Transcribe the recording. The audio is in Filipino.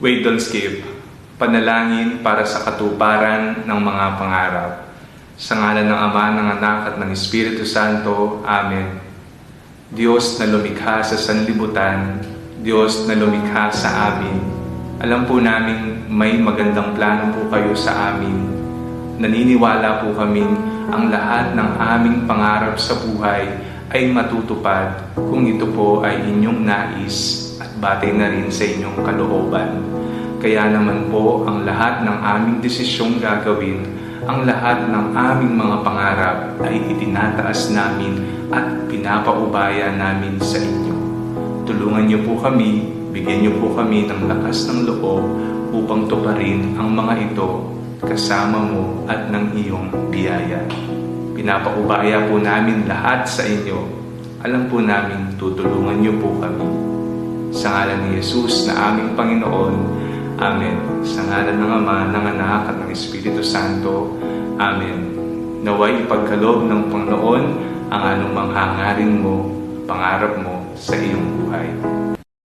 Wait, don't skip. Panalangin para sa katuparan ng mga pangarap. Sa ngalan ng Ama, ng Anak at ng Espiritu Santo. Amen. Diyos na lumikha sa sanlibutan, Diyos na lumikha sa amin. Alam po namin may magandang plano po kayo sa amin. Naniniwala po kaming ang lahat ng aming pangarap sa buhay ay matutupad kung ito po ay inyong nais at batay na rin sa inyong kalooban. Kaya naman po ang lahat ng aming desisyong gagawin, ang lahat ng aming mga pangarap ay itinataas namin at pinapaubaya namin sa inyo. Tulungan niyo po kami, bigyan niyo po kami ng lakas ng loob upang tuparin ang mga ito kasama mo at ng iyong biyaya. Pinapaubaya po namin lahat sa inyo. Alam po namin tutulungan niyo po kami. Sa ngalan ni Jesus na aming Panginoon, Amen. Sa ngalan ng Ama, ng Anak at ng Espiritu Santo, Amen. Naway ipagkaloob ng Panginoon ang anumang hangarin mo, pangarap mo sa iyong buhay.